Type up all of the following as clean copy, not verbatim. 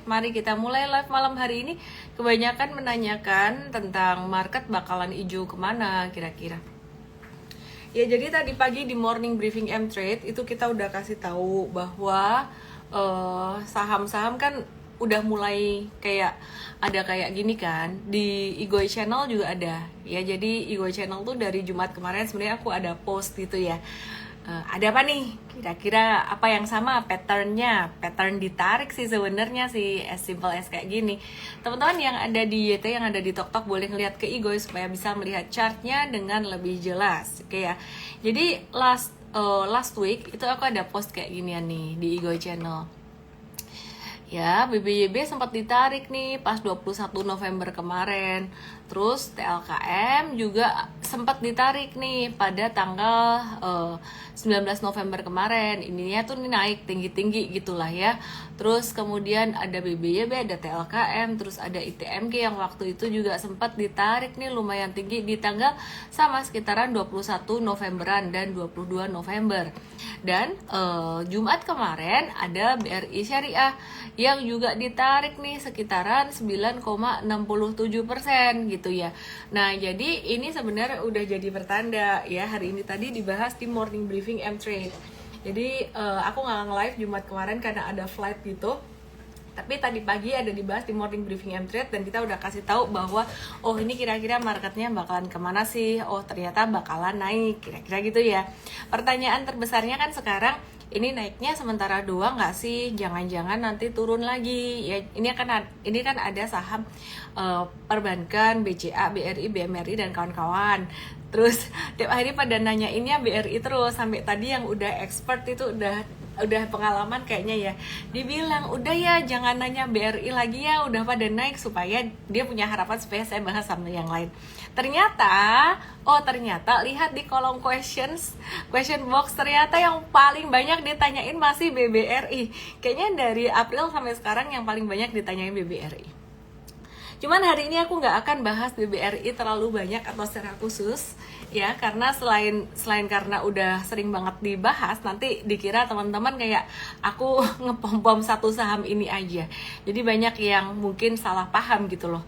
Mari kita mulai live malam hari ini. Kebanyakan menanyakan tentang market bakalan hijau kemana kira-kira. Ya, jadi tadi pagi di morning briefing M-Trade itu kita udah kasih tahu bahwa saham-saham kan udah mulai kayak ada kayak gini kan. Di Igoi Channel juga ada. Ya, jadi Igoi Channel tuh dari Jumat kemarin sebenarnya aku ada post gitu ya. Ada apa nih? Kira-kira apa yang sama patternnya? Pattern ditarik sih sebenarnya sih, as simple as kayak gini. Teman-teman yang ada di YT, yang ada di TokTok boleh ngeliat ke Igoi supaya bisa melihat chartnya dengan lebih jelas. Oke ya. Jadi last week itu aku ada post kayak ginian nih di Igoi Channel. Ya, BBYB sempat ditarik nih pas 21 November kemarin. Terus TLKM juga sempat ditarik nih pada tanggal 19 November kemarin. Ininya tuh naik tinggi-tinggi gitulah ya. Terus kemudian ada BBYB, ada TLKM, terus ada ITMG yang waktu itu juga sempat ditarik nih lumayan tinggi di tanggal sama sekitaran 21 Novemberan dan 22 November. Dan Jumat kemarin ada BRI Syariah yang juga ditarik nih sekitaran 9,67% gitu ya. Nah, jadi ini sebenarnya udah jadi pertanda ya. Hari ini tadi dibahas di morning briefing M-Trade. Jadi aku nggak nge-live Jumat kemarin karena ada flight gitu. Tapi tadi pagi ada dibahas di morning briefing M-Trade dan kita udah kasih tahu bahwa oh ini kira-kira marketnya bakalan kemana sih? Oh ternyata bakalan naik, kira-kira gitu ya. Pertanyaan terbesarnya kan sekarang ini naiknya sementara doang nggak sih? Jangan-jangan nanti turun lagi ya. Ini kan ada saham perbankan, BCA, BRI, BMRI dan kawan-kawan. Terus tiap hari pada nanyainnya BRI terus, sampai tadi yang udah expert itu udah pengalaman kayaknya ya, dibilang udah ya jangan nanya BRI lagi ya, udah pada naik, supaya dia punya harapan supaya saya bahas sama yang lain. Ternyata lihat di kolom question box, ternyata yang paling banyak ditanyain masih BBRI. Kayaknya dari April sampai sekarang yang paling banyak ditanyain BBRI. Cuman hari ini aku nggak akan bahas BBRI terlalu banyak atau secara khusus ya, karena selain karena udah sering banget dibahas, nanti dikira teman-teman kayak aku ngepom-pom satu saham ini aja. Jadi banyak yang mungkin salah paham gitu loh.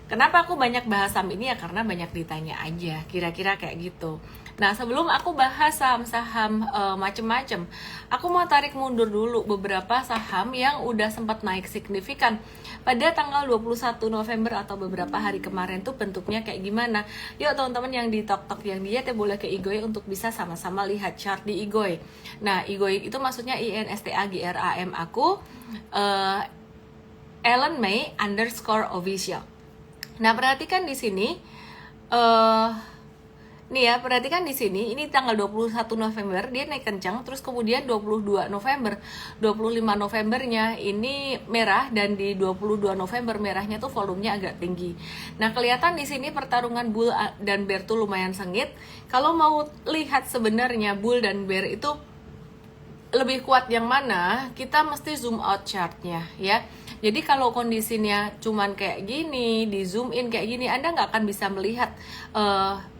Kenapa aku banyak bahas saham ini ya, karena banyak ditanya aja, kira-kira kayak gitu. Nah, sebelum aku bahas saham-saham macem-macem, aku mau tarik mundur dulu beberapa saham yang udah sempat naik signifikan pada tanggal 21 November atau beberapa hari kemarin tuh bentuknya kayak gimana. Yuk teman-teman yang di TokTok yang diet ya boleh ke Igoi untuk bisa sama-sama lihat chart di Igoi. Nah, Igoi itu maksudnya INSTAGRAM aku Ellen May _official. Nah, perhatikan di sini nih ya, perhatikan di sini, ini tanggal 21 November dia naik kencang, terus kemudian 22 November, 25 Novembernya ini merah, dan di 22 November merahnya tuh volumenya agak tinggi. Nah, kelihatan di sini pertarungan bull dan bear tuh lumayan sengit. Kalau mau lihat sebenarnya bull dan bear itu lebih kuat yang mana, kita mesti zoom out chartnya ya. Jadi kalau kondisinya cuman kayak gini, di zoom in kayak gini, Anda nggak akan bisa melihat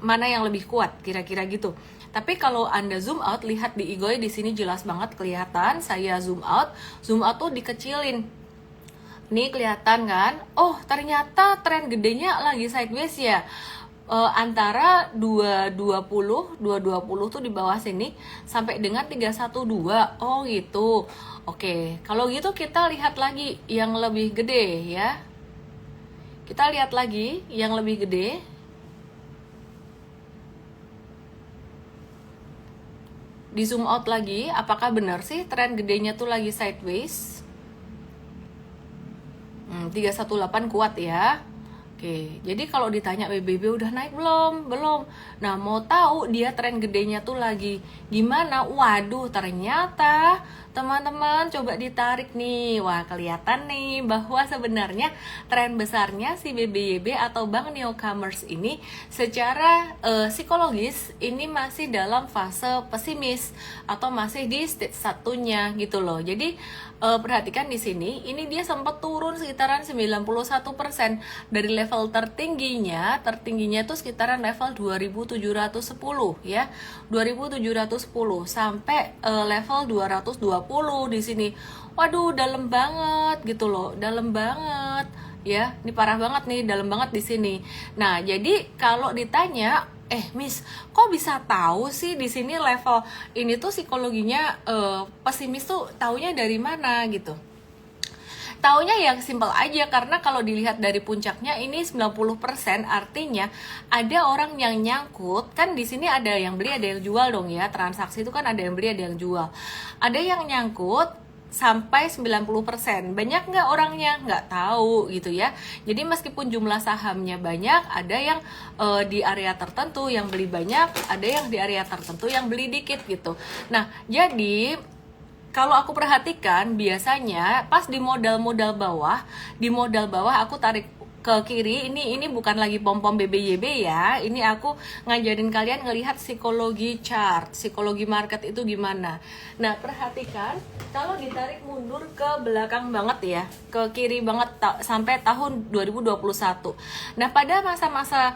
mana yang lebih kuat, kira-kira gitu. Tapi kalau Anda zoom out, lihat di Igoi di sini jelas banget kelihatan. Saya zoom out tuh dikecilin. Nih kelihatan kan? Oh ternyata tren gedenya lagi sideways ya. Antara 220 tuh di bawah sini sampai dengan 312. Oh gitu. Oke, kalau gitu kita lihat lagi yang lebih gede ya. Kita lihat lagi yang lebih gede. Di zoom out lagi, apakah benar sih tren gedenya tuh lagi sideways? 318 kuat ya. Oke, jadi kalau ditanya BBB udah naik belum? Belum. Nah, mau tahu dia tren gedenya tuh lagi gimana? Waduh, ternyata teman-teman coba ditarik nih. Wah, kelihatan nih bahwa sebenarnya tren besarnya si BBYB atau Bank Newcomers ini secara psikologis ini masih dalam fase pesimis atau masih di stage satunya gitu loh. Jadi perhatikan di sini, ini dia sempat turun sekitaran 91% dari level level tertingginya itu sekitaran level 2710 ya. 2710 sampai level 220 di sini. Waduh, dalam banget gitu loh, dalam banget ya. Ini parah banget nih, dalam banget di sini. Nah, jadi kalau ditanya, Miss, kok bisa tahu sih di sini level ini tuh psikologinya pesimis tuh taunya dari mana gitu? Taunya yang simple aja, karena kalau dilihat dari puncaknya ini 90%, artinya ada orang yang nyangkut. Kan di sini ada yang beli, ada yang jual dong ya. Transaksi itu kan ada yang beli, ada yang jual. Ada yang nyangkut sampai 90%. Banyak nggak orangnya? Nggak tahu gitu ya. Jadi meskipun jumlah sahamnya banyak, ada yang di area tertentu yang beli banyak, ada yang di area tertentu yang beli dikit gitu. Nah, jadi kalau aku perhatikan biasanya pas di modal bawah aku tarik ke kiri, ini bukan lagi pom-pom BBYB ya. Ini aku ngajarin kalian ngelihat psikologi chart, psikologi market itu gimana. Nah, perhatikan kalau ditarik mundur ke belakang banget ya, ke kiri banget sampai tahun 2021. Nah, pada masa-masa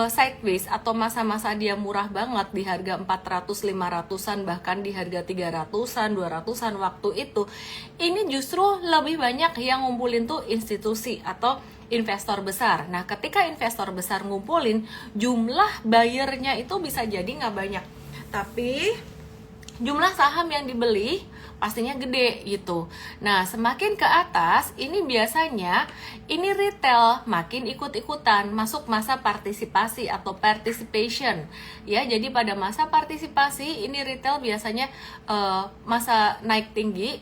sideways atau masa-masa dia murah banget di harga 400, 500-an, bahkan di harga 300-an, 200-an waktu itu, ini justru lebih banyak yang ngumpulin tuh institusi atau investor besar. Nah, ketika investor besar ngumpulin, jumlah buyernya itu bisa jadi nggak banyak, tapi jumlah saham yang dibeli pastinya gede gitu. Nah, semakin ke atas, ini biasanya ini retail makin ikut-ikutan masuk masa partisipasi atau participation ya. Jadi pada masa partisipasi ini retail biasanya masa naik tinggi,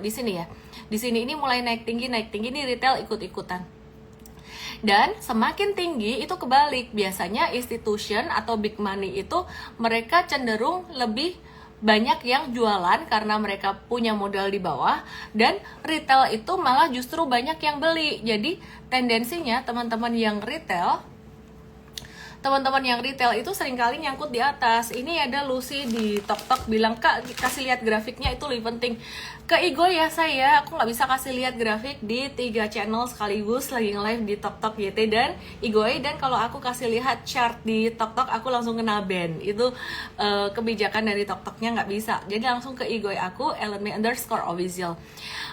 di sini ya. Di sini ini mulai naik tinggi ini retail ikut-ikutan. Dan semakin tinggi itu kebalik, biasanya institution atau big money itu mereka cenderung lebih banyak yang jualan karena mereka punya modal di bawah, dan retail itu malah justru banyak yang beli. Jadi tendensinya teman-teman yang retail itu seringkali nyangkut di atas. Ini ada Lucy di TokTok bilang, Kak, kasih lihat grafiknya itu lebih penting. Ke Igo ya saya, aku nggak bisa kasih lihat grafik di 3 channel sekaligus lagi nge-live di TokTok YT dan Igoy. Dan kalau aku kasih lihat chart di TokTok, aku langsung kena ban. Itu kebijakan dari TokToknya nggak bisa. Jadi langsung ke Igoy aku, @ellenme_official.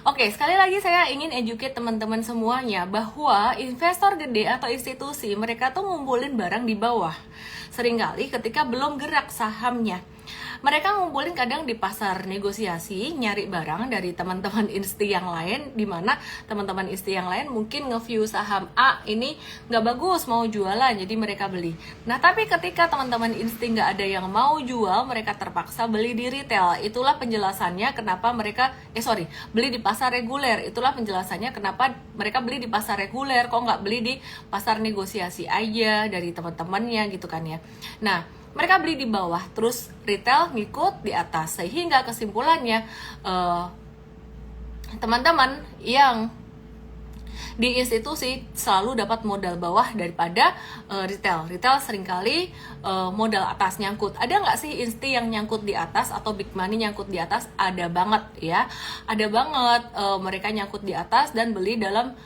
Oke, sekali lagi saya ingin educate teman-teman semuanya bahwa investor gede atau institusi, mereka tuh ngumpulin barang di bawah. Seringkali ketika belum gerak sahamnya, mereka ngumpulin kadang di pasar negosiasi, nyari barang dari teman-teman insti yang lain, dimana teman-teman insti yang lain mungkin nge-view saham A ini nggak bagus, mau jualan, jadi mereka beli. Nah, tapi ketika teman-teman insti nggak ada yang mau jual, mereka terpaksa beli di retail. Itulah penjelasannya kenapa mereka, beli di pasar reguler. Itulah penjelasannya kenapa mereka beli di pasar reguler, kok nggak beli di pasar negosiasi aja dari teman-temannya gitu kan ya. Nah, mereka beli di bawah, terus retail ngikut di atas, sehingga kesimpulannya teman-teman yang di institusi selalu dapat modal bawah daripada retail. Retail seringkali modal atas nyangkut. Ada nggak sih insti yang nyangkut di atas atau big money nyangkut di atas? Ada banget ya, ada banget. Mereka nyangkut di atas dan beli dalam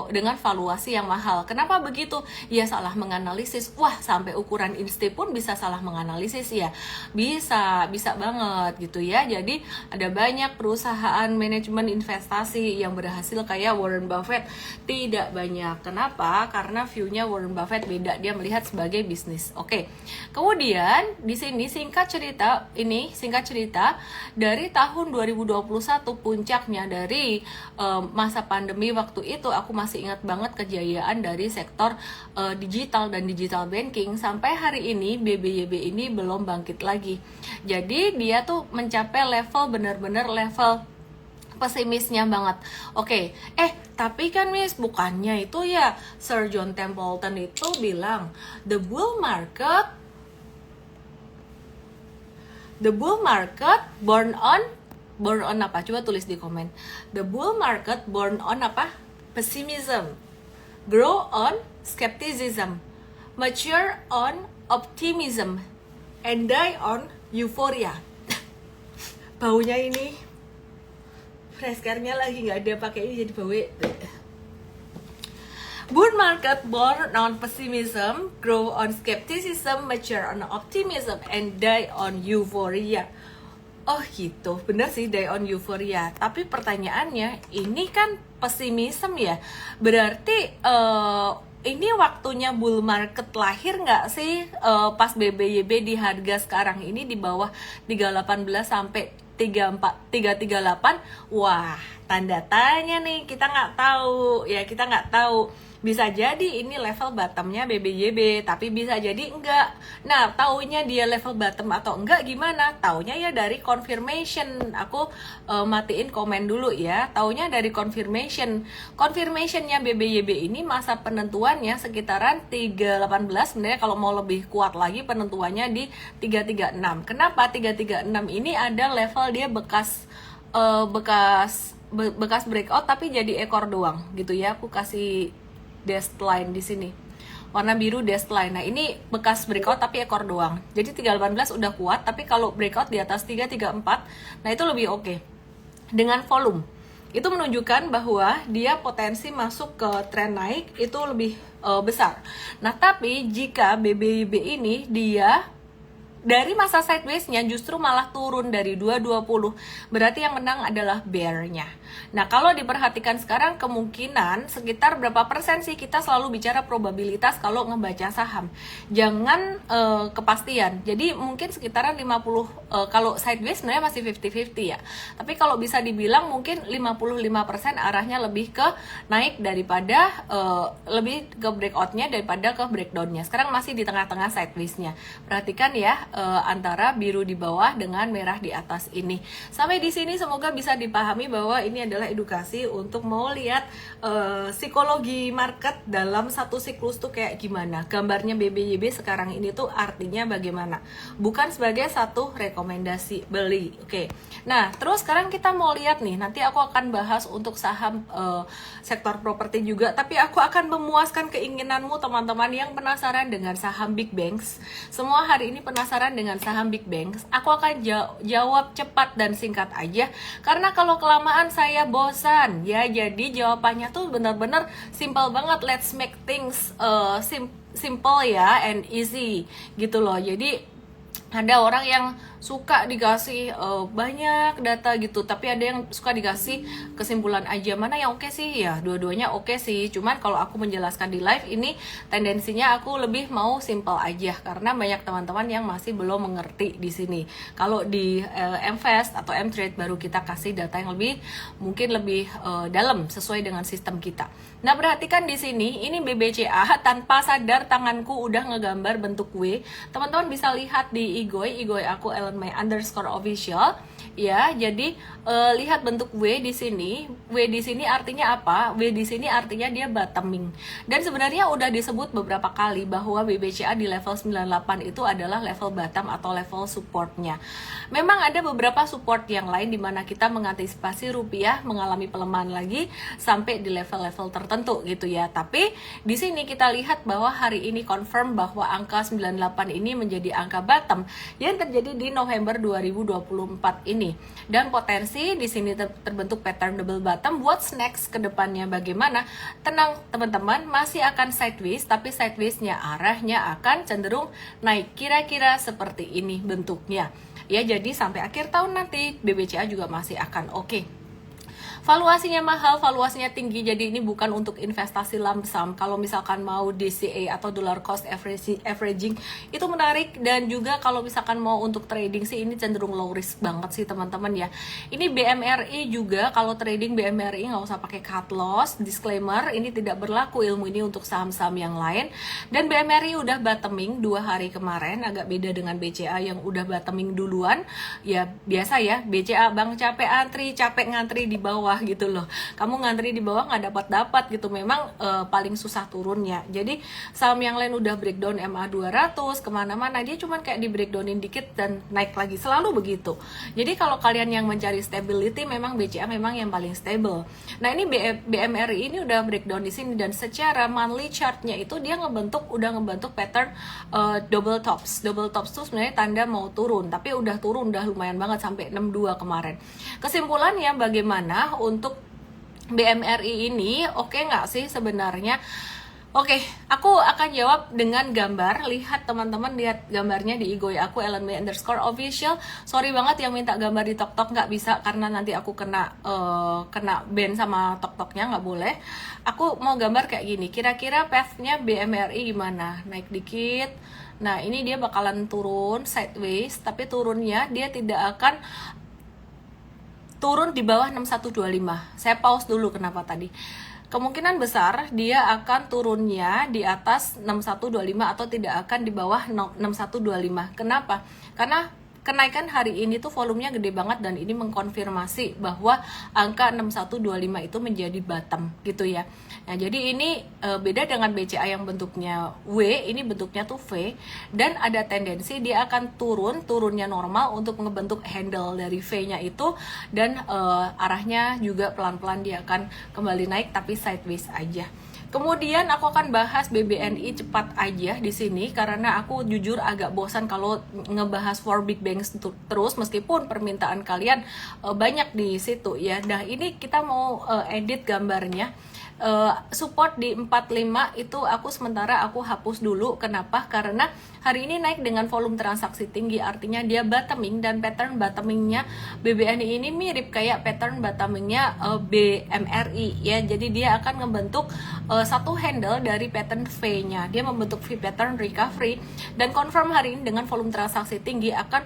dengan valuasi yang mahal. Kenapa begitu? Ya salah menganalisis. Wah, sampai ukuran insti pun bisa salah menganalisis ya. Bisa banget gitu ya. Jadi ada banyak perusahaan manajemen investasi yang berhasil kayak Warren Buffett. Tidak banyak. Kenapa? Karena view-nya Warren Buffett beda. Dia melihat sebagai bisnis. Oke. Kemudian di sini singkat cerita dari tahun 2021 puncaknya dari masa pandemi waktu itu, aku masih ingat banget kejayaan dari sektor digital dan digital banking. Sampai hari ini BBYB ini belum bangkit lagi. Jadi dia tuh mencapai level benar-benar level pesimisnya banget. Oke, tapi kan Miss, bukannya itu ya Sir John Templeton itu bilang the bull market born on apa? Coba tulis di komen. The bull market born on apa? Pessimism, grow on skepticism, mature on optimism, and die on euphoria. Baunya ini fresh care-nya lagi nggak ada, pakai ini jadi bau. market born on pessimism, grow on skepticism, mature on optimism, and die on euphoria. Oh gitu, bener sih, die on euphoria. Tapi pertanyaannya, ini kan pesimism ya, berarti ini waktunya bull market lahir nggak sih pas BBYB di harga sekarang ini di bawah 318 sampai 338? Wah, tanda tanya nih, kita nggak tahu ya, kita nggak tahu. Bisa jadi ini level bottomnya BBYB, tapi bisa jadi enggak. Nah, taunya dia level bottom atau enggak gimana? Taunya ya dari confirmation. Aku matiin komen dulu ya. Taunya dari confirmation. Confirmationnya BBYB ini masa penentuannya sekitaran 318. Sebenarnya kalau mau lebih kuat lagi penentuannya di 336. Kenapa 336 ini ada level dia bekas breakout tapi jadi ekor doang gitu ya. Aku kasih dashed line di sini, warna biru dashed line. Nah ini bekas breakout tapi ekor doang. Jadi 318 udah kuat, tapi kalau breakout di atas 334, nah itu lebih oke. Dengan volume itu menunjukkan bahwa dia potensi masuk ke tren naik itu lebih besar. Nah tapi jika BBYB ini dia dari masa sideways-nya justru malah turun dari 220, berarti yang menang adalah bear-nya. Nah, kalau diperhatikan sekarang kemungkinan sekitar berapa persen sih, kita selalu bicara probabilitas kalau ngebaca saham. Jangan kepastian. Jadi mungkin sekitaran 50, kalau sideways sebenarnya masih 50-50 ya. Tapi kalau bisa dibilang mungkin 55% arahnya lebih ke naik daripada lebih ke breakout-nya daripada ke breakdown-nya. Sekarang masih di tengah-tengah sideways-nya. Perhatikan ya, antara biru di bawah dengan merah di atas ini. Sampai di sini semoga bisa dipahami bahwa ini adalah edukasi untuk mau lihat psikologi market dalam satu siklus tuh kayak gimana. Gambarnya BBYB sekarang ini tuh artinya bagaimana. Bukan sebagai satu rekomendasi beli. Oke. Nah, terus sekarang kita mau lihat nih, nanti aku akan bahas untuk saham sektor properti juga, tapi aku akan memuaskan keinginanmu teman-teman yang penasaran dengan saham big banks. Semua hari ini penasaran dengan saham big banks. Aku akan jawab cepat dan singkat aja, karena kalau kelamaan saya bosan ya. Jadi jawabannya tuh benar-benar simple banget. Let's make things simple ya, and easy gitu loh. Jadi ada orang yang suka dikasih banyak data gitu, tapi ada yang suka dikasih kesimpulan aja. Mana yang oke sih? Ya dua-duanya oke sih, cuman kalau aku menjelaskan di live ini tendensinya aku lebih mau simple aja, karena banyak teman-teman yang masih belum mengerti di sini. Kalau di Mfast atau Mtrade baru kita kasih data yang lebih mungkin lebih dalam sesuai dengan sistem kita. Nah, perhatikan di sini, ini BBCA tanpa sadar tanganku udah ngegambar bentuk W. Teman-teman bisa lihat di Igoy aku _official ya. Jadi lihat bentuk W di sini. W di sini artinya apa? W di sini artinya dia bottoming. Dan sebenarnya udah disebut beberapa kali bahwa BBCA di level 98 itu adalah level bottom atau level supportnya. Memang ada beberapa support yang lain di mana kita mengantisipasi rupiah mengalami pelemahan lagi sampai di level-level tertentu gitu ya. Tapi di sini kita lihat bahwa hari ini confirm bahwa angka 98 ini menjadi angka bottom yang terjadi di November 2024 ini. Dan potensi di sini terbentuk pattern double bottom. What's next ke depannya bagaimana? Tenang teman-teman, masih akan sideways, tapi sideways-nya arahnya akan cenderung naik, kira-kira seperti ini bentuknya. Ya, jadi sampai akhir tahun nanti BBCA juga masih akan oke. Valuasinya mahal, valuasinya tinggi, jadi ini bukan untuk investasi lump sum. Kalau misalkan mau DCA atau dollar cost averaging itu menarik, dan juga kalau misalkan mau untuk trading sih ini cenderung low risk banget sih teman-teman ya. Ini BMRI juga, kalau trading BMRI nggak usah pakai cut loss. Disclaimer, ini tidak berlaku ilmu ini untuk saham-saham yang lain. Dan BMRI udah bottoming 2 hari kemarin, agak beda dengan BCA yang udah bottoming duluan. Ya biasa ya, BCA bang capek ngantri di bawah gitu loh. Kamu ngantri di bawah nggak dapat gitu, memang paling susah turunnya. Jadi saham yang lain udah breakdown MA 200 kemana-mana, dia cuman kayak di breakdownin dikit dan naik lagi, selalu begitu. Jadi kalau kalian yang mencari stability, memang BCA memang yang paling stable. Nah ini BMRI ini udah breakdown di sini, dan secara monthly chartnya itu dia udah ngebentuk pattern double tops. Double tops tuh sebenarnya tanda mau turun, tapi udah turun, udah lumayan banget sampai 62 kemarin. Kesimpulannya bagaimana untuk BMRI ini, oke nggak sih sebenarnya? Oke, aku akan jawab dengan gambar. Lihat teman-teman, lihat gambarnya di IG aku @ellenmay_official. Sorry banget yang minta gambar di TokTok nggak bisa karena nanti aku kena ban sama TokToknya, nggak boleh. Aku mau gambar kayak gini. Kira-kira path-nya BMRI gimana? Naik dikit. Nah, ini dia bakalan turun sideways, tapi turunnya dia tidak akan turun di bawah 6125. Saya pause dulu kenapa tadi. Kemungkinan besar dia akan turunnya di atas 6125 atau tidak akan di bawah 6125. Kenapa? Karena kenaikan hari ini tuh volumenya gede banget dan ini mengkonfirmasi bahwa angka 6125 itu menjadi bottom gitu ya. Nah, jadi ini beda dengan BCA yang bentuknya W, ini bentuknya tuh V, dan ada tendensi dia akan turunnya normal untuk ngebentuk handle dari V-nya itu, dan arahnya juga pelan-pelan dia akan kembali naik tapi sideways aja. Kemudian aku akan bahas BBNI cepat aja di sini karena aku jujur agak bosan kalau ngebahas four big banks terus meskipun permintaan kalian banyak di situ ya. Nah, ini kita mau edit gambarnya. Support di 45 itu sementara aku hapus dulu. Kenapa? Karena hari ini naik dengan volume transaksi tinggi, artinya dia bottoming, dan pattern bottomingnya BBNI ini mirip kayak pattern bottomingnya BMRI ya. Jadi dia akan membentuk satu handle dari pattern V-nya. Dia membentuk V pattern recovery dan confirm hari ini dengan volume transaksi tinggi akan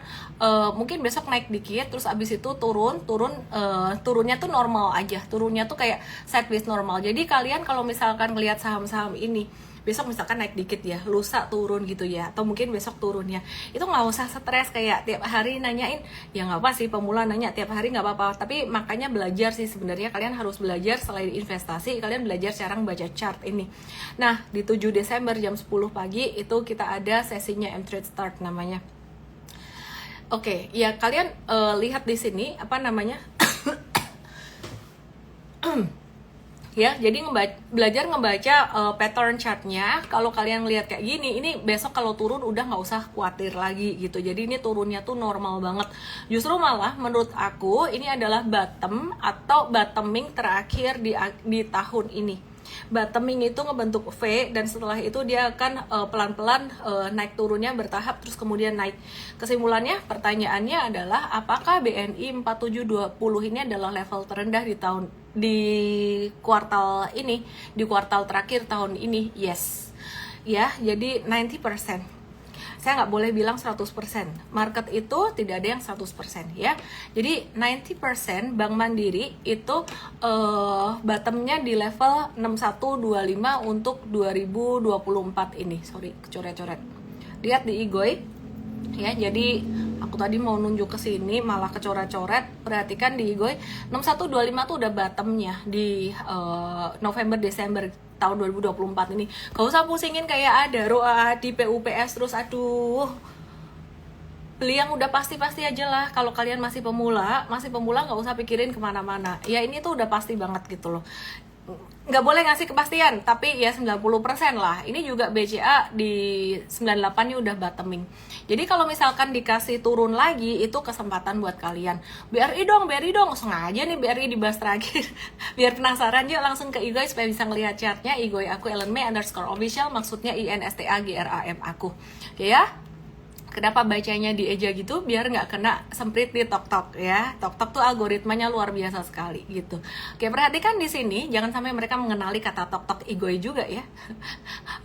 mungkin besok naik dikit terus abis itu turunnya tuh normal aja. Turunnya tuh kayak sideways normal. Jadi kalian kalau misalkan ngelihat saham-saham ini besok misalkan naik dikit ya, lusa turun gitu ya, atau mungkin besok turunnya, itu nggak usah stres kayak tiap hari nanyain. Ya nggak apa sih, pemula nanya tiap hari nggak apa-apa, tapi makanya belajar sih sebenarnya. Kalian harus belajar selain investasi, kalian belajar cara membaca chart ini. Nah, di 7 Desember jam 10 pagi itu kita ada sesinya M-Trade Start namanya. Oke, ya kalian lihat di sini apa namanya? Ya, jadi belajar ngebaca pattern chartnya. Kalau kalian lihat kayak gini, ini besok kalau turun udah nggak usah khawatir lagi gitu. Jadi ini turunnya tuh normal banget. Justru malah menurut aku ini adalah bottom atau bottoming terakhir di tahun ini. Bottoming itu ngebentuk V dan setelah itu dia akan pelan-pelan naik turunnya bertahap terus kemudian naik. Kesimpulannya, pertanyaannya adalah apakah BNI 4720 ini adalah level terendah di kuartal ini, di kuartal terakhir tahun ini? Yes. Ya, jadi 90%. Saya nggak boleh bilang 100%. Market itu tidak ada yang 100% ya. Jadi 90% Bank Mandiri itu bottomnya di level 6125 untuk 2024 ini. Sorry, kecoret-coret. Lihat di IGOI ya. Jadi aku tadi mau nunjuk ke sini malah kecoret-coret. Perhatikan di IGOI 6125 tuh udah bottomnya di November Desember tahun 2024 ini. Gak usah pusingin kayak ada ROA di PUPS terus, aduh. Beli yang udah pasti-pasti aja lah. Kalau kalian masih pemula gak usah pikirin kemana-mana. Ya ini tuh udah pasti banget gitu loh. Nggak boleh ngasih kepastian, tapi ya 90% lah. Ini juga BCA di 98 ini udah bottoming. Jadi kalau misalkan dikasih turun lagi, itu kesempatan buat kalian. BRI dong, sengaja nih BRI dibahas terakhir. Biar penasaran, yuk langsung ke IGOI supaya bisa ngelihat chartnya. IGOI aku @ellenmay_official, maksudnya INSTAGRAM aku. Oke ya. Kenapa bacanya dieja gitu? Biar nggak kena semprit di TokTok ya. TokTok tuh algoritmanya luar biasa sekali gitu. Oke, perhatikan di sini, jangan sampai mereka mengenali kata TokTok IGOI juga ya.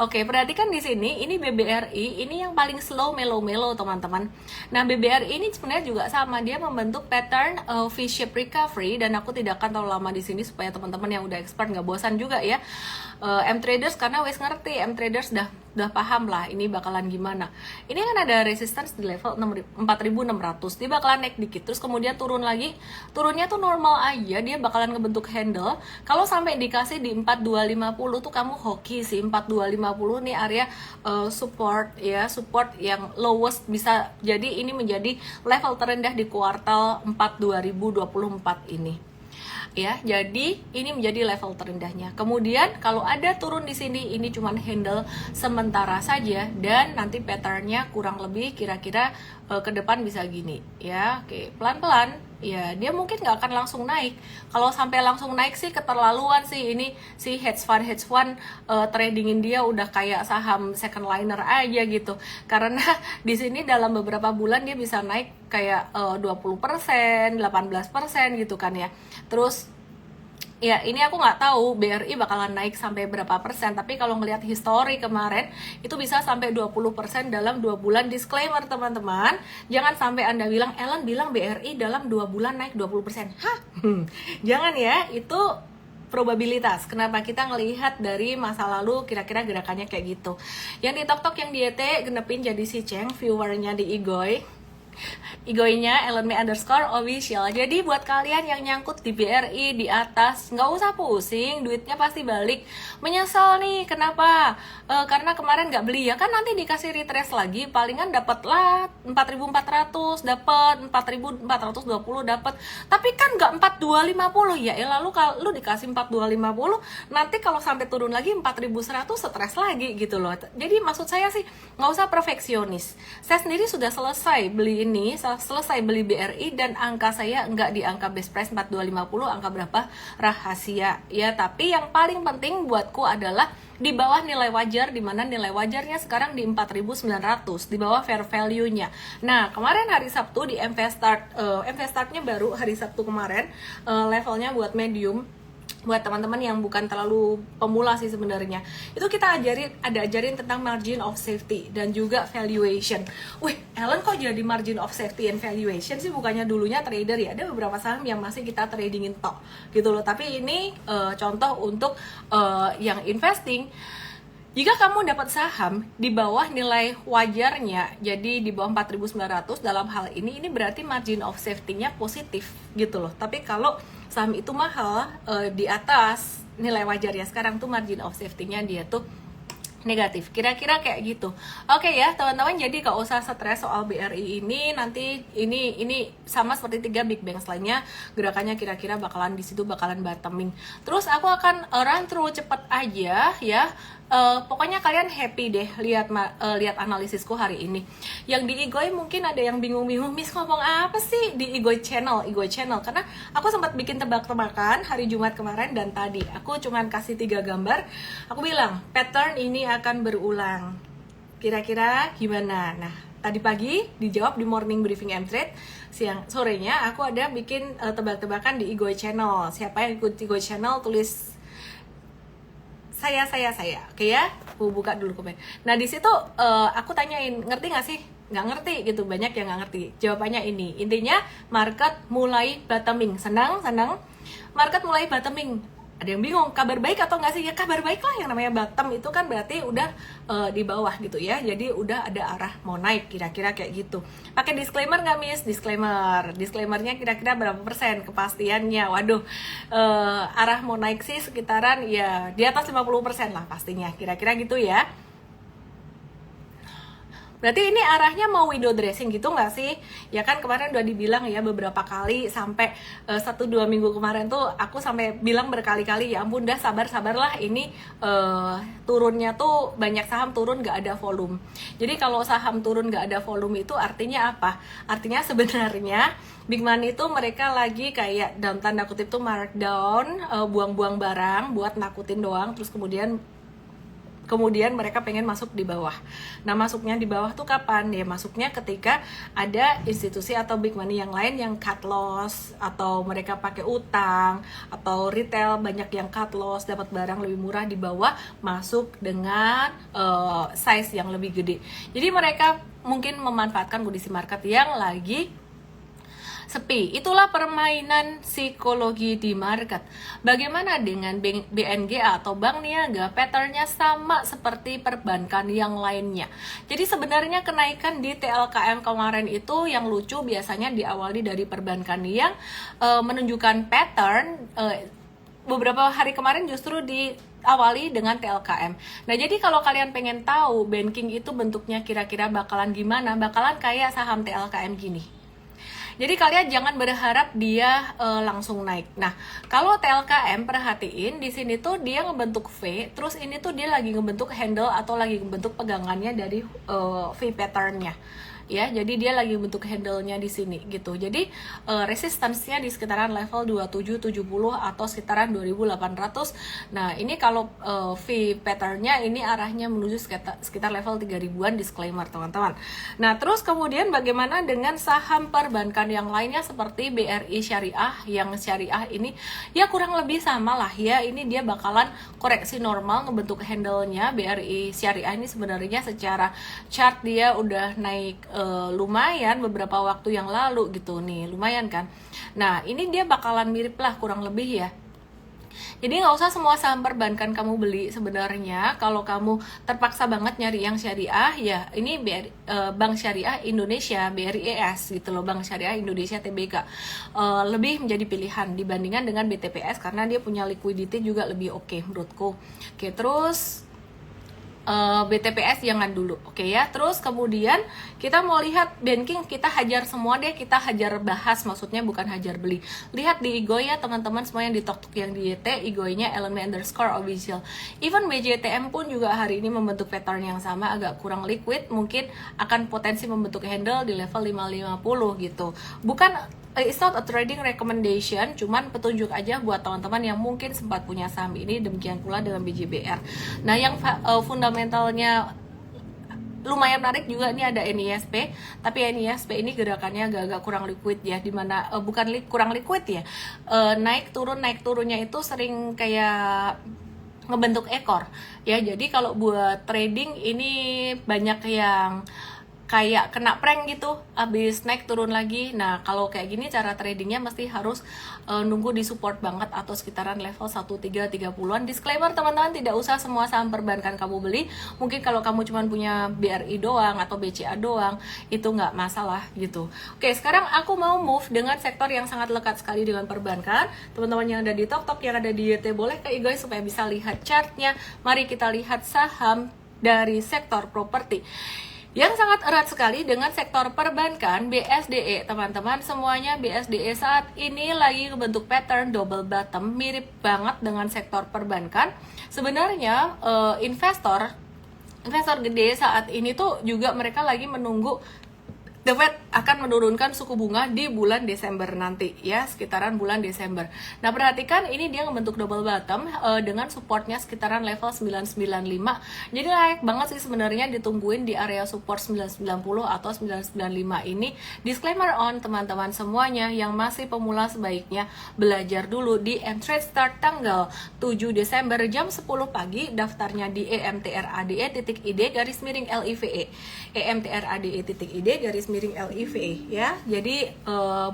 Oke, perhatikan di sini, ini BBRI, ini yang paling slow melo-melo teman-teman. Nah, BBRI ini sebenarnya juga sama, dia membentuk pattern V-shape recovery, dan aku tidak akan terlalu lama di sini supaya teman-teman yang udah expert nggak bosan juga ya. M-traders karena wes ngerti, M-traders udah paham lah ini bakalan gimana. Ini kan ada resistance di level 4600, dia bakalan naik dikit terus kemudian turun lagi. Turunnya tuh normal aja, dia bakalan ngebentuk handle. Kalau sampai dikasih di 4250 tuh kamu hoki sih. 4250 nih area support ya, support yang lowest, bisa jadi ini menjadi level terendah di kuartal 4 2024 ini. Ya, jadi ini menjadi level terendahnya. Kemudian kalau ada turun di sini, ini cuman handle sementara saja dan nanti patternnya kurang lebih kira-kira ke depan bisa gini ya. Oke, pelan-pelan ya, dia mungkin nggak akan langsung naik. Kalau sampai langsung naik sih keterlaluan sih. Ini si hedge fund tradingin dia udah kayak saham second liner aja gitu. Karena di sini dalam beberapa bulan dia bisa naik kayak 20%, 18% gitu kan ya. Terus ya ini aku nggak tahu BRI bakalan naik sampai berapa persen, tapi kalau ngelihat histori kemarin itu bisa sampai 20% dalam 2 bulan. Disclaimer teman-teman, jangan sampai Anda bilang Ellen bilang BRI dalam 2 bulan naik 20%. Hah? Jangan ya, itu probabilitas. Kenapa kita ngelihat dari masa lalu kira-kira gerakannya kayak gitu. Yang di TokTok yang di YT genepin jadi si Cheng, viewernya di Igoy. Igoinya @ellenme_official. Jadi buat kalian yang nyangkut di BRI di atas, nggak usah pusing, duitnya pasti balik. Menyesal nih, kenapa? Karena kemarin nggak beli ya kan, nanti dikasih retrace lagi, palingan dapat lah 4.400, dapat 4.420 dapat. Tapi kan nggak 4.250 ya. Lalu kalau lu dikasih 4.250, nanti kalau sampai turun lagi 4.100 stres lagi gitu loh. Jadi maksud saya sih nggak usah perfeksionis. Saya sendiri sudah selesai beli ini, selesai beli BRI dan angka saya nggak di angka best price 4250, angka berapa rahasia ya. Tapi yang paling penting buatku adalah di bawah nilai wajar, di mana nilai wajarnya sekarang di 4.900, di bawah fair value-nya. Nah, kemarin hari Sabtu di MVStart-nya baru hari Sabtu kemarin, levelnya buat medium. Buat teman-teman yang bukan terlalu pemula sih sebenarnya, itu kita ajarin tentang margin of safety dan juga valuation. Wih, Ellen kok jadi margin of safety and valuation sih? Bukannya dulunya trader ya? Ada beberapa saham yang masih kita tradingin tok gitu loh. Tapi ini contoh untuk yang investing. Jika kamu dapat saham di bawah nilai wajarnya, jadi di bawah 4.900 dalam hal ini berarti margin of safety-nya positif gitu loh. Tapi kalau saham itu mahal, di atas nilai wajarnya sekarang tuh margin of safety-nya dia tuh negatif, kira-kira kayak gitu. Oke ya teman-teman, jadi gak usah stres soal BRI ini. Nanti ini sama seperti 3 big bank lainnya, gerakannya kira-kira bakalan di situ bakalan bottoming. Terus aku akan run through cepet aja ya. Pokoknya kalian happy deh lihat analisisku hari ini. Yang di Igoy mungkin ada yang bingung-bingung, Miss ngomong apa sih di Igoy channel, karena aku sempat bikin tebak-tebakan hari Jumat kemarin dan tadi. Aku cuman kasih 3 gambar. Aku bilang pattern ini akan berulang. Kira-kira gimana? Nah, tadi pagi dijawab di morning briefing M-Trade. Sorenya aku ada bikin tebak-tebakan di Igoy channel. Siapa yang ikut Igoy channel tulis saya. Oke ya, aku buka dulu komen. Nah di situ aku tanyain, ngerti nggak sih? Nggak ngerti gitu, banyak yang nggak ngerti. Jawabannya ini, intinya market mulai bottoming. Senang. Market mulai bottoming. Ada yang bingung, kabar baik atau nggak sih? Ya kabar baik lah, yang namanya bottom itu kan berarti udah di bawah gitu ya. Jadi udah ada arah mau naik, kira-kira kayak gitu. Pakai disclaimer nggak Miss? Disclaimernya kira-kira berapa persen kepastiannya? Waduh, arah mau naik sih sekitaran ya di atas 50% lah pastinya, kira-kira gitu ya. Berarti ini arahnya mau window dressing gitu nggak sih? Ya kan kemarin udah dibilang ya beberapa kali, sampai 1-2 minggu kemarin tuh aku sampai bilang berkali-kali, ya ampun dah sabar-sabarlah, ini turunnya tuh banyak saham turun nggak ada volume. Jadi kalau saham turun nggak ada volume itu artinya apa? Artinya sebenarnya big money itu mereka lagi kayak dalam tanda kutip tuh markdown, buang-buang barang buat nakutin doang, terus kemudian mereka pengen masuk di bawah. Nah masuknya di bawah tuh kapan? Ya masuknya ketika ada institusi atau big money yang lain yang cut loss, atau mereka pakai utang, atau retail banyak yang cut loss, dapat barang lebih murah di bawah, masuk dengan size yang lebih gede. Jadi mereka mungkin memanfaatkan kondisi market yang lagi sepi. Itulah permainan psikologi di market. Bagaimana dengan BNGA atau Bank Niaga? Patternnya sama seperti perbankan yang lainnya. Jadi sebenarnya kenaikan di TLKM kemarin itu yang lucu, biasanya diawali dari perbankan yang menunjukkan pattern. Beberapa hari kemarin justru diawali dengan TLKM. Nah jadi kalau kalian pengen tahu banking itu bentuknya kira-kira bakalan gimana, bakalan kayak saham TLKM gini. Jadi kalian jangan berharap dia langsung naik. Nah, kalau TLKM perhatiin di sini tuh dia ngebentuk V, terus ini tuh dia lagi ngebentuk handle atau lagi ngebentuk pegangannya dari V patternnya. ya. Jadi dia lagi bentuk handle-nya di sini gitu. Jadi resistance-nya di sekitaran level 2770 atau sekitaran 2800. Nah, ini kalau V pattern-nya ini arahnya menuju sekitar level 3000-an, disclaimer teman-teman. Nah, terus kemudian bagaimana dengan saham perbankan yang lainnya seperti BRI Syariah, yang Syariah ini ya kurang lebih sama lah ya. Ini dia bakalan koreksi normal ngebentuk handle-nya. BRI Syariah ini sebenarnya secara chart dia udah naik lumayan beberapa waktu yang lalu gitu nih, lumayan kan. Nah, ini dia bakalan mirip lah kurang lebih ya. Jadi nggak usah semua saham perbankan kamu beli sebenarnya. Kalau kamu terpaksa banget nyari yang syariah, ya ini Bank Syariah Indonesia, BRIES gitu loh, Bank Syariah Indonesia TBK, lebih menjadi pilihan dibandingkan dengan BTPS karena dia punya liquidity juga lebih oke menurutku. Oke, terus BTPS jangan dulu, oke ya. Terus kemudian kita mau lihat banking, kita hajar semua deh, kita hajar bahas, maksudnya bukan hajar beli. Lihat di IGOI ya teman-teman semua yang di Tok yang di YT, IGOI-nya _official. Even BJTM pun juga hari ini membentuk pattern yang sama, agak kurang liquid, mungkin akan potensi membentuk handle di level 550 gitu. Bukan, it's not a trading recommendation, cuman petunjuk aja buat teman-teman yang mungkin sempat punya saham ini. Demikian pula dengan BJBR. Nah, yang fundamentalnya lumayan menarik juga nih ada NISP, tapi NISP ini gerakannya agak-agak kurang liquid ya, dimana bukan kurang liquid ya, naik turunnya itu sering kayak ngebentuk ekor ya. Jadi kalau buat trading ini banyak yang kayak kena prank gitu, abis naik turun lagi. Nah, kalau kayak gini cara tradingnya mesti harus nunggu di support banget atau sekitaran level 1330-an. Disclaimer teman-teman, tidak usah semua saham perbankan kamu beli. Mungkin kalau kamu cuma punya BRI doang atau BCA doang, itu nggak masalah gitu. Oke, sekarang aku mau move dengan sektor yang sangat lekat sekali dengan perbankan. Teman-teman yang ada di TokTok, yang ada di YT, boleh ke IGOI supaya bisa lihat chartnya. Mari kita lihat saham dari sektor properti yang sangat erat sekali dengan sektor perbankan, BSDE teman-teman. Semuanya BSDE saat ini lagi membentuk pattern double bottom, mirip banget dengan sektor perbankan. Sebenarnya investor gede saat ini tuh juga mereka lagi menunggu The Fed akan menurunkan suku bunga di bulan Desember nanti ya, sekitaran bulan Desember. Nah, perhatikan ini dia membentuk double bottom dengan supportnya sekitaran level 995. Jadi layak banget sih sebenarnya ditungguin di area support 990 atau 995 ini. Disclaimer on teman-teman semuanya yang masih pemula, sebaiknya belajar dulu di M-Trade start tanggal 7 Desember jam 10 pagi. Daftarnya di emtrade.id _LIVE. emtrade.id _LIVE ya. Jadi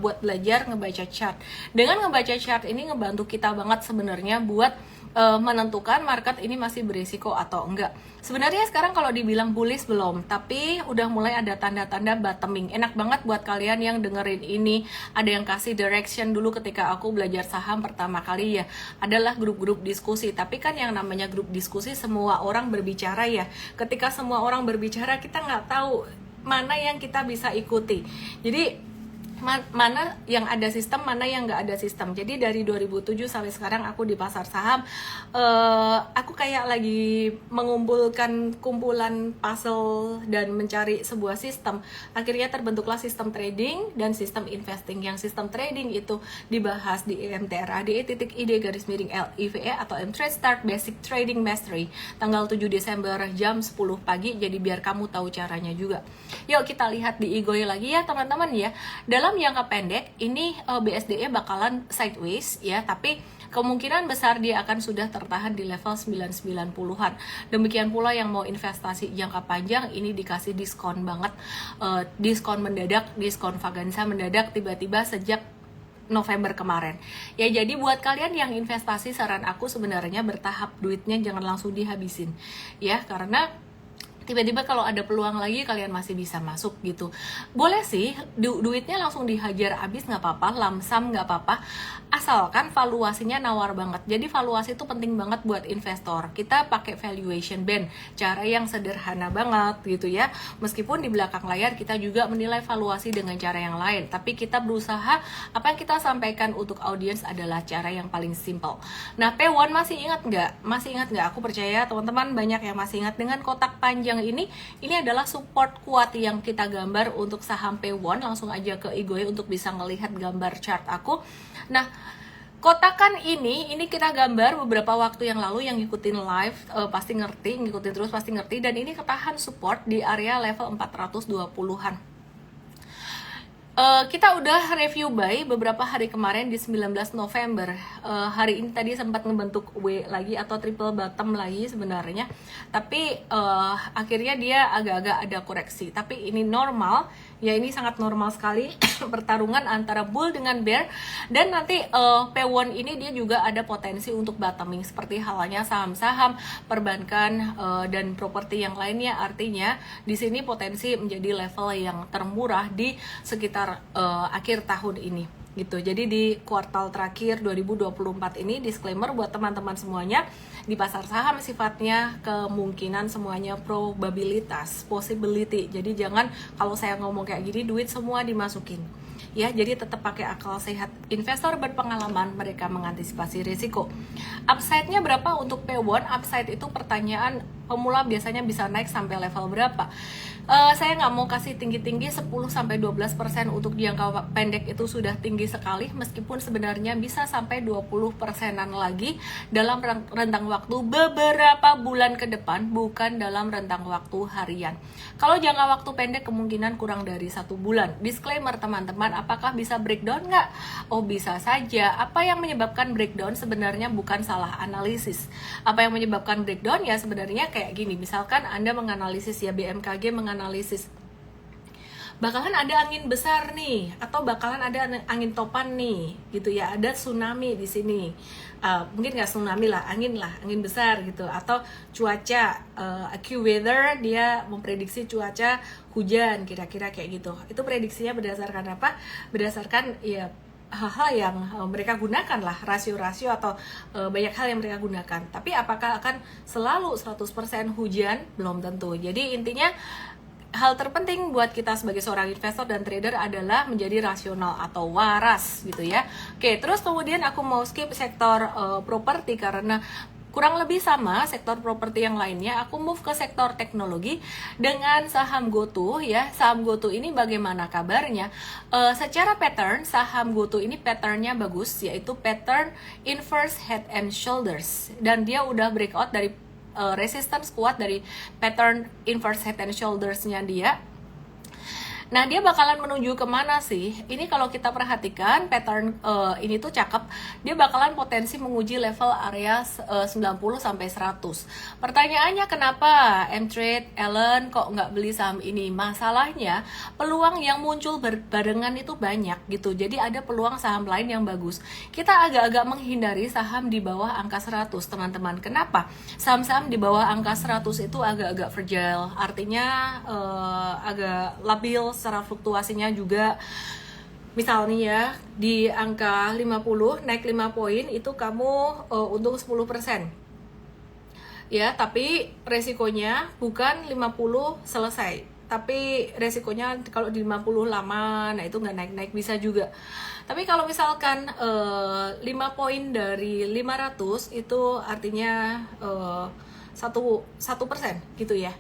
buat belajar ngebaca chart. Dengan ngebaca chart ini ngebantu kita banget sebenarnya buat menentukan market ini masih berisiko atau enggak. Sebenarnya sekarang kalau dibilang bullish belum, tapi udah mulai ada tanda-tanda bottoming. Enak banget buat kalian yang dengerin ini. Ada yang kasih direction dulu ketika aku belajar saham pertama kali ya, adalah grup-grup diskusi. Tapi kan yang namanya grup diskusi semua orang berbicara ya. Ketika semua orang berbicara, kita nggak tahu mana yang kita bisa ikuti. Jadi mana yang ada sistem, mana yang nggak ada sistem. Jadi dari 2007 sampai sekarang aku di pasar saham, aku kayak lagi mengumpulkan kumpulan puzzle dan mencari sebuah sistem. Akhirnya terbentuklah sistem trading dan sistem investing. Yang sistem trading itu dibahas di emtrade.id _LIVE atau M-Trade Start Basic Trading Mastery tanggal 7 Desember jam 10 pagi. Jadi biar kamu tahu caranya juga. Yuk kita lihat di IGOI lagi ya teman-teman ya. Dalam jangka pendek ini BSDE bakalan sideways ya, tapi kemungkinan besar dia akan sudah tertahan di level 990-an. Demikian pula yang mau investasi jangka panjang ini dikasih diskon banget, diskon mendadak, diskon vagansa mendadak tiba-tiba sejak November kemarin. Ya, jadi buat kalian yang investasi, saran aku sebenarnya bertahap, duitnya jangan langsung dihabisin ya, karena tiba-tiba kalau ada peluang lagi kalian masih bisa masuk gitu. Boleh sih duitnya langsung dihajar habis, nggak apa-apa, lamsam nggak apa-apa, asalkan valuasinya nawar banget. Jadi valuasi itu penting banget buat investor. Kita pakai valuation band, cara yang sederhana banget gitu ya. Meskipun di belakang layar kita juga menilai valuasi dengan cara yang lain, tapi kita berusaha apa yang kita sampaikan untuk audiens adalah cara yang paling simple. Nah, P1 masih ingat nggak? Masih ingat nggak? Aku percaya teman-teman banyak yang masih ingat dengan kotak panjang ini adalah support kuat yang kita gambar untuk saham P1. Langsung aja ke Igoe untuk bisa ngelihat gambar chart aku. Nah, kotakan ini kita gambar beberapa waktu yang lalu. Yang ngikutin live pasti ngerti, ngikutin terus pasti ngerti. Dan ini ketahan support di area level 420-an. Kita udah review buy beberapa hari kemarin di 19 November. Hari ini tadi sempat ngebentuk W lagi atau triple bottom lagi sebenarnya. Tapi akhirnya dia agak-agak ada koreksi. Tapi ini normal, ya ini sangat normal sekali pertarungan antara bull dengan bear. Dan nanti P1 ini dia juga ada potensi untuk bottoming seperti halnya saham-saham, perbankan dan properti yang lainnya. Artinya di sini potensi menjadi level yang termurah di sekitar akhir tahun ini gitu. Jadi di kuartal terakhir 2024 ini, disclaimer buat teman-teman semuanya, di pasar saham sifatnya kemungkinan semuanya probabilitas, possibility. Jadi jangan kalau saya ngomong kayak gini duit semua dimasukin. Ya, jadi tetap pakai akal sehat. Investor berpengalaman, mereka mengantisipasi risiko. Upside-nya berapa untuk P1? Upside itu pertanyaan pemula biasanya bisa naik sampai level berapa? Saya nggak mau kasih tinggi-tinggi, 10-12% untuk jangka pendek itu sudah tinggi sekali, meskipun sebenarnya bisa sampai 20%-an lagi dalam rentang waktu beberapa bulan ke depan, bukan dalam rentang waktu harian. Kalau jangka waktu pendek kemungkinan kurang dari 1 bulan. Disclaimer teman-teman, apakah bisa breakdown nggak? Oh, bisa saja. Apa yang menyebabkan breakdown sebenarnya bukan salah analisis. Apa yang menyebabkan breakdown ya sebenarnya kayak gini. Misalkan Anda menganalisis ya, BMKG menganalisis bakalan ada angin besar nih, atau bakalan ada angin topan nih, gitu ya, ada tsunami di sini. Mungkin nggak tsunami lah, angin besar gitu, atau cuaca AccuWeather dia memprediksi cuaca hujan kira-kira kayak gitu. Itu prediksinya berdasarkan apa? Berdasarkan ya hal-hal yang mereka gunakan lah, rasio-rasio atau banyak hal yang mereka gunakan. Tapi apakah akan selalu 100% hujan? Belum tentu. Jadi intinya hal terpenting buat kita sebagai seorang investor dan trader adalah menjadi rasional atau waras gitu ya. Oke, terus kemudian aku mau skip sektor properti karena kurang lebih sama sektor properti yang lainnya. Aku move ke sektor teknologi dengan saham GoTo ya. Saham GoTo ini bagaimana kabarnya? Secara pattern, saham GoTo ini patternnya bagus, yaitu pattern inverse head and shoulders. Dan dia udah breakout dari resistance kuat dari pattern inverse head and shoulders-nya dia. Nah, dia bakalan menuju kemana sih? Ini kalau kita perhatikan pattern ini tuh cakep. Dia bakalan potensi menguji level area 90 sampai 100. Pertanyaannya kenapa M-Trade, Ellen kok nggak beli saham ini? Masalahnya peluang yang muncul berbarengan itu banyak gitu. Jadi ada peluang saham lain yang bagus. Kita agak-agak menghindari saham di bawah angka 100, teman-teman. Kenapa? Saham-saham di bawah angka 100 itu agak-agak fragile. Artinya agak labil secara fluktuasinya juga. Misalnya ya, di angka 50 naik 5 poin itu kamu untung 10%. Ya, tapi resikonya bukan 50 selesai. Tapi resikonya kalau di 50 lama, nah itu nggak naik-naik bisa juga. Tapi kalau misalkan 5 poin dari 500 itu artinya 1% gitu ya.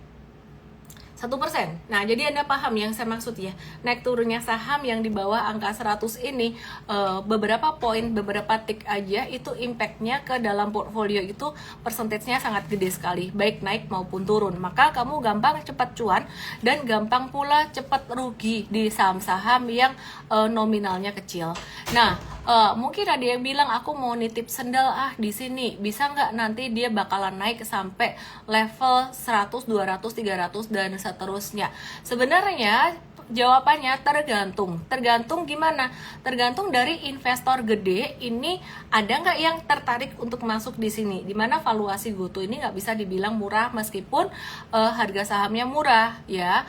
1%. Nah, jadi Anda paham yang saya maksud ya. Naik turunnya saham yang di bawah angka 100 ini beberapa poin, beberapa tick aja itu impact-nya ke dalam portfolio itu persentasenya sangat gede sekali, baik naik maupun turun. Maka kamu gampang cepat cuan dan gampang pula cepat rugi di saham-saham yang nominalnya kecil. Nah, mungkin ada yang bilang aku mau nitip sendal di sini. Bisa nggak nanti dia bakalan naik sampai level 100, 200, 300 dan seterusnya. Sebenarnya jawabannya tergantung gimana? Tergantung dari investor gede ini ada nggak yang tertarik untuk masuk di sini. Dimana valuasi GoTo ini nggak bisa dibilang murah meskipun harga sahamnya murah ya.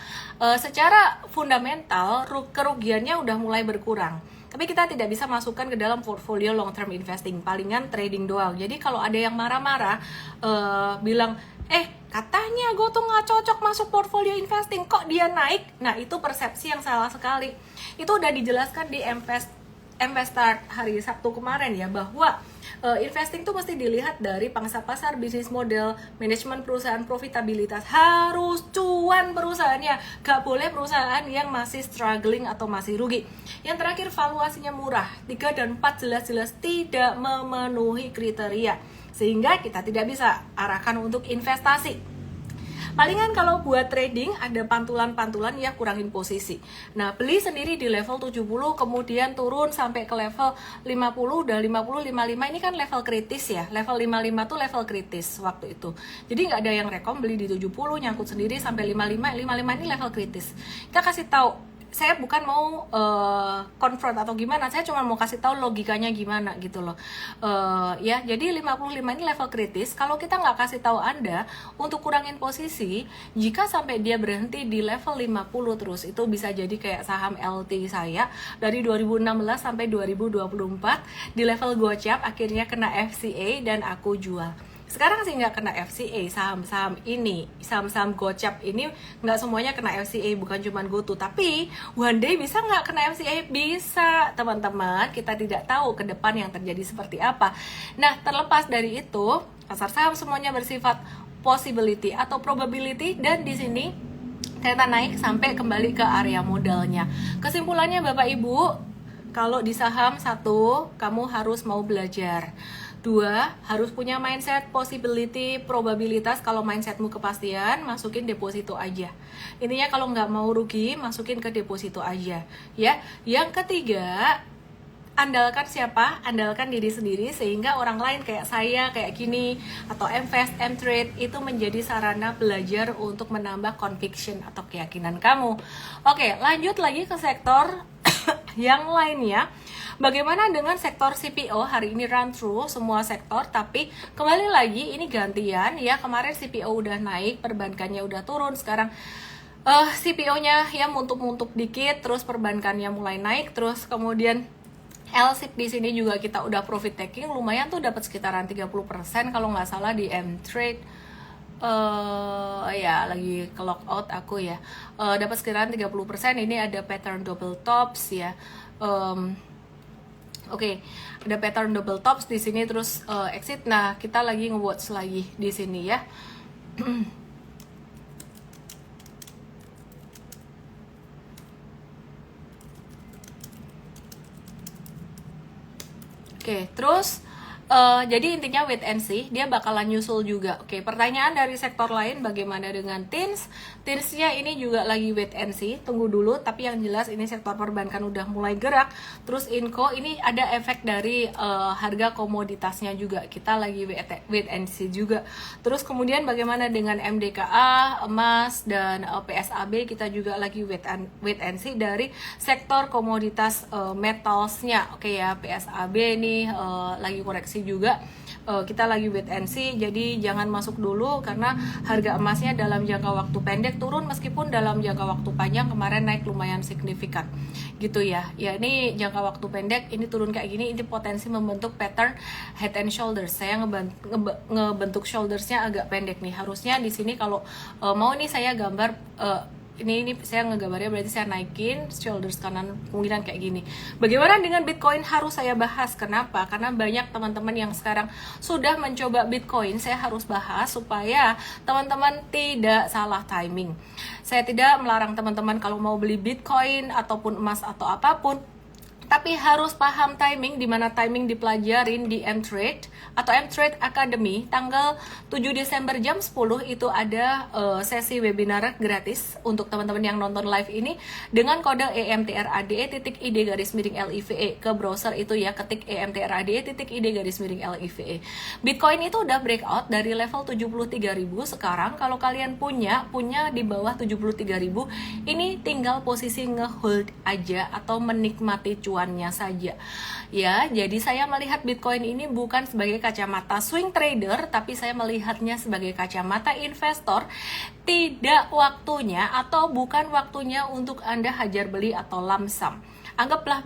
Secara fundamental kerugiannya udah mulai berkurang. Tapi kita tidak bisa masukkan ke dalam portfolio long term investing, palingan trading doang. Jadi kalau ada yang marah-marah bilang katanya GoTo nggak cocok masuk portfolio investing, kok dia naik? Nah, itu persepsi yang salah sekali. Itu udah dijelaskan di Investart hari Sabtu kemarin ya, bahwa investing tuh mesti dilihat dari pangsa pasar, bisnis model, manajemen perusahaan, profitabilitas, harus cuan perusahaannya, gak boleh perusahaan yang masih struggling atau masih rugi. Yang terakhir, valuasinya murah, 3 dan 4 jelas-jelas tidak memenuhi kriteria, sehingga kita tidak bisa arahkan untuk investasi. Palingan kalau buat trading ada pantulan-pantulan ya, kurangin posisi. Nah, beli sendiri di level 70 kemudian turun sampai ke level 50, udah 50, 55 ini kan level kritis ya. Level 55 tuh level kritis waktu itu. Jadi nggak ada yang rekom beli di 70 nyangkut sendiri sampai 55. 55 ini level kritis. Kita kasih tahu, saya bukan mau confront atau gimana, saya cuma mau kasih tahu logikanya gimana gitu loh. Ya, jadi 55 ini level kritis. Kalau kita nggak kasih tahu Anda untuk kurangin posisi, jika sampai dia berhenti di level 50 terus, itu bisa jadi kayak saham LT saya dari 2016 sampai 2024 di level gocap, akhirnya kena FCA dan aku jual. Sekarang sih nggak kena FCA, saham-saham ini, saham-saham gocap ini nggak semuanya kena FCA, bukan cuma GoTo. Tapi one day bisa nggak kena FCA? Bisa, teman-teman. Kita tidak tahu ke depan yang terjadi seperti apa. Nah, terlepas dari itu, pasar saham semuanya bersifat possibility atau probability, dan di sini ternyata naik sampai kembali ke area modalnya. Kesimpulannya Bapak Ibu, kalau di saham, 1, kamu harus mau belajar. 2, harus punya mindset possibility, probabilitas. Kalau mindsetmu kepastian, masukin deposito aja. Intinya kalau nggak mau rugi, masukin ke deposito aja. Ya. Yang ketiga, andalkan siapa? Andalkan diri sendiri, sehingga orang lain kayak saya, kayak gini, atau Mfast, Mtrade itu menjadi sarana belajar untuk menambah conviction atau keyakinan kamu. Oke, lanjut lagi ke sektor yang lainnya. Bagaimana dengan sektor CPO? Hari ini run through semua sektor, tapi kembali lagi ini gantian ya. Kemarin CPO udah naik, perbankannya udah turun. Sekarang CPO-nya ya muntuk-muntuk dikit, terus perbankannya mulai naik, terus kemudian LSIP di sini juga kita udah profit taking, lumayan tuh, dapat sekitaran 30% kalau nggak salah di Mtrade. Ya lagi ke lockout aku ya, dapat sekitaran 30%. Ini ada pattern double tops ya. Oke, ada pattern double tops di sini, terus exit. Nah, kita lagi nge-watch lagi di sini ya. Oke, terus jadi intinya wait and see, dia bakalan nyusul juga. Oke, pertanyaan dari sektor lain, bagaimana dengan TINS? TINS-nya ini juga lagi wait and see, tunggu dulu. Tapi yang jelas ini sektor perbankan udah mulai gerak. Terus Inco ini ada efek dari harga komoditasnya juga, kita lagi wait and see juga. Terus kemudian bagaimana dengan MDKA, emas, dan PSAB, kita juga lagi wait and see dari sektor komoditas metalsnya. Oke ya, PSAB nih lagi koreksi juga, kita lagi wait and see. Jadi jangan masuk dulu karena harga emasnya dalam jangka waktu pendek turun, meskipun dalam jangka waktu panjang kemarin naik lumayan signifikan gitu ya. Ya, ini jangka waktu pendek ini turun kayak gini, ini potensi membentuk pattern head and shoulders. Saya ngebentuk shouldersnya agak pendek nih. Harusnya di sini kalau mau nih saya gambar ini saya ngegambarnya, berarti saya naikin shoulders kanan, kemungkinan kayak gini. Bagaimana dengan Bitcoin? Harus saya bahas. Kenapa? Karena banyak teman-teman yang sekarang sudah mencoba Bitcoin. Saya harus bahas supaya teman-teman tidak salah timing. Saya tidak melarang teman-teman kalau mau beli Bitcoin ataupun emas atau apapun, tapi harus paham timing, dimana timing dipelajarin di Mtrade atau Mtrade Academy. Tanggal 7 Desember jam 10 itu ada sesi webinar gratis untuk teman-teman yang nonton live ini dengan kode EMTRADE.ID_LIVE ke browser itu ya, ketik EMTRADE.ID_LIVE. Bitcoin itu udah breakout dari level 73.000. Sekarang kalau kalian punya di bawah 73.000, ini tinggal posisi ngehold aja atau menikmati cuannya saja ya. Jadi saya melihat Bitcoin ini bukan sebagai kacamata swing trader, tapi saya melihatnya sebagai kacamata investor. Tidak waktunya atau bukan waktunya untuk Anda hajar beli atau lump sum. Anggaplah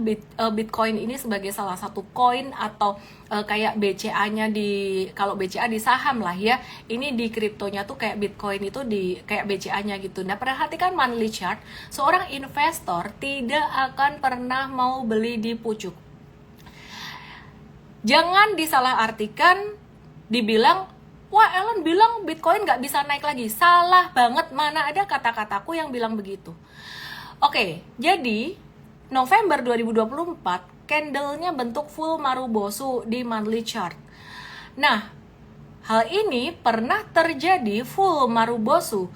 Bitcoin ini sebagai salah satu koin atau kayak BCA-nya kalau BCA di saham lah ya, ini di kriptonya tuh kayak Bitcoin itu kayak BCA-nya gitu. Nah, perhatikan monthly chart, seorang investor tidak akan pernah mau beli di pucuk. Jangan disalahartikan, dibilang, wah Ellen bilang Bitcoin nggak bisa naik lagi. Salah banget, mana ada kata-kataku yang bilang begitu. Oke, jadi November 2024, candlenya bentuk full Marubosu di monthly chart. Nah, hal ini pernah terjadi full Marubosu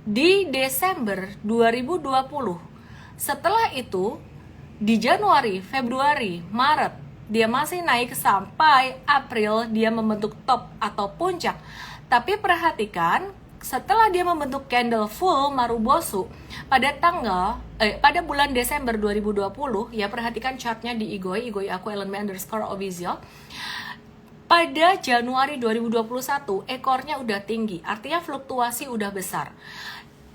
di Desember 2020. Setelah itu, di Januari, Februari, Maret, dia masih naik sampai April dia membentuk top atau puncak. Tapi perhatikan, setelah dia membentuk candle full Marubosu pada bulan Desember 2020, ya perhatikan chartnya di Igoi aku _Obizio. Pada Januari 2021 ekornya udah tinggi, artinya fluktuasi udah besar.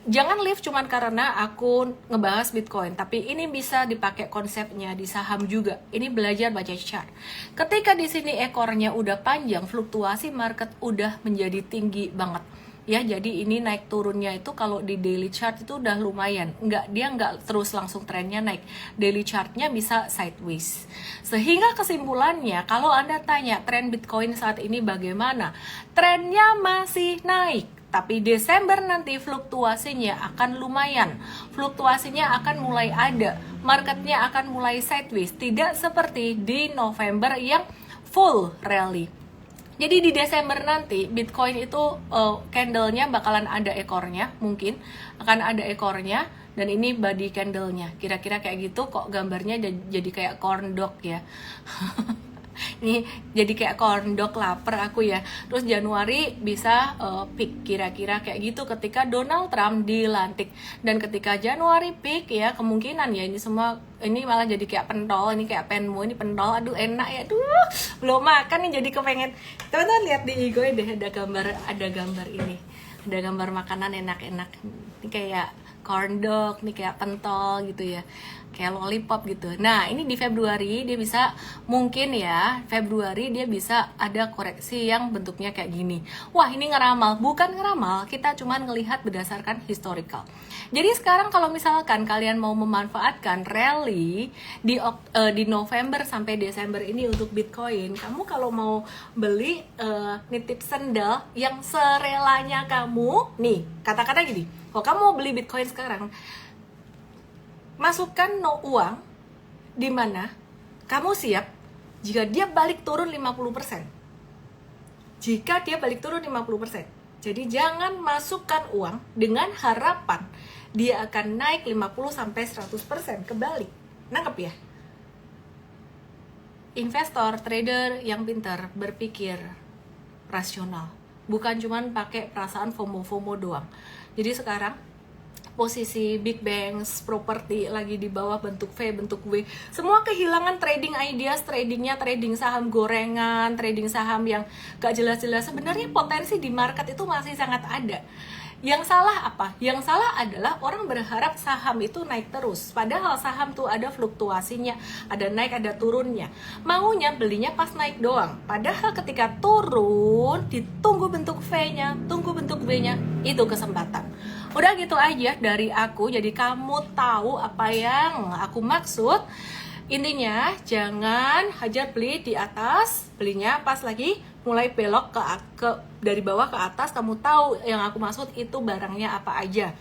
Jangan live cuman karena aku ngebahas Bitcoin, tapi ini bisa dipakai konsepnya di saham juga. Ini belajar baca chart. Ketika di sini ekornya udah panjang, fluktuasi market udah menjadi tinggi banget. Ya, jadi ini naik turunnya itu kalau di daily chart itu udah lumayan. Dia nggak terus langsung trennya naik. Daily chartnya bisa sideways. Sehingga kesimpulannya, kalau Anda tanya tren Bitcoin saat ini bagaimana? Trennya masih naik. Tapi Desember nanti fluktuasinya akan lumayan. Fluktuasinya akan mulai ada. Marketnya akan mulai sideways. Tidak seperti di November yang full rally. Jadi di Desember nanti Bitcoin itu candlenya bakalan ada ekornya. Mungkin akan ada ekornya. Dan ini body candlenya. Kira-kira kayak gitu, kok gambarnya jadi kayak corn dog ya. Ini jadi kayak corn dog, lapar aku ya. Terus Januari bisa peak kira-kira kayak gitu ketika Donald Trump dilantik. Dan ketika Januari peak ya, kemungkinan ya ini semua, ini malah jadi kayak pentol. Ini kayak penmu, ini pentol, aduh enak ya. Aduh, belum makan nih jadi kepengen. Teman-teman lihat di Igoi deh, ada gambar ini. Ada gambar makanan enak-enak. Ini kayak corn dog, nih kayak pentol gitu ya, kayak lollipop gitu. Nah, ini di Februari dia bisa, mungkin ya, Februari dia bisa ada koreksi yang bentuknya kayak gini. Wah, ini ngeramal. Bukan ngeramal, kita cuman ngelihat berdasarkan historical. Jadi sekarang kalau misalkan kalian mau memanfaatkan rally di November sampai Desember ini untuk Bitcoin, kamu kalau mau beli nitip sendal yang serelanya kamu, nih, kata-kata gini, kalau kamu mau beli Bitcoin sekarang, masukkan uang di mana kamu siap jika dia balik turun 50%. Jika dia balik turun 50%. Jadi jangan masukkan uang dengan harapan dia akan naik 50-100% kebalik. Nangkep ya? Investor, trader yang pintar berpikir rasional. Bukan cuman pakai perasaan FOMO doang. Jadi sekarang posisi big banks, properti lagi di bawah bentuk V, bentuk W. Semua kehilangan trading ideas, trading saham gorengan, trading saham yang gak jelas-jelas. Sebenarnya potensi di market itu masih sangat ada. Yang salah apa? Yang salah adalah orang berharap saham itu naik terus. Padahal saham tuh ada fluktuasinya, ada naik, ada turunnya. Maunya belinya pas naik doang. Padahal ketika turun, ditunggu bentuk V-nya, tunggu bentuk V-nya, itu kesempatan. Udah gitu aja dari aku, jadi kamu tahu apa yang aku maksud. Intinya jangan hajar beli di atas, belinya pas lagi mulai belok ke dari bawah ke atas. Kamu tahu yang aku maksud itu barangnya apa aja.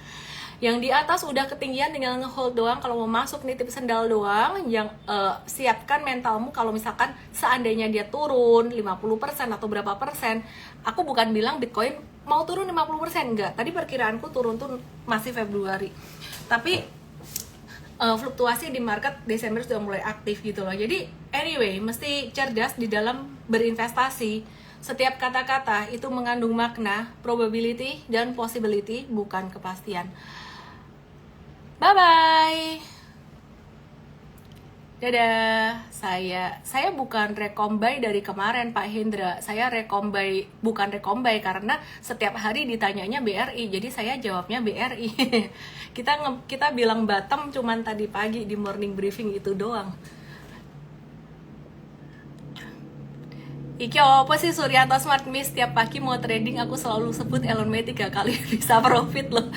Yang di atas udah ketinggian tinggal ngehold doang. Kalau mau masuk nitip sendal doang. Yang siapkan mentalmu kalau misalkan seandainya dia turun 50% atau berapa persen. Aku bukan bilang Bitcoin mau turun 50%, enggak. Tadi perkiraanku turun tuh masih Februari. Tapi fluktuasi di market Desember sudah mulai aktif gitu loh. Jadi anyway, mesti cerdas di dalam berinvestasi. Setiap kata-kata itu mengandung makna, probability dan possibility, bukan kepastian. Bye bye. Dadah. Saya bukan rekombai dari kemarin Pak Hendra. Saya bukan rekombai karena setiap hari ditanyanya BRI. Jadi saya jawabnya BRI. kita bilang bottom cuman tadi pagi di morning briefing itu doang. Iki apa sih Suryanto Smart Miss, tiap pagi mau trading aku selalu sebut Elon May 3 kali bisa profit loh.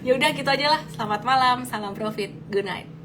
Ya udah gitu aja lah. Selamat malam, salam profit, good night.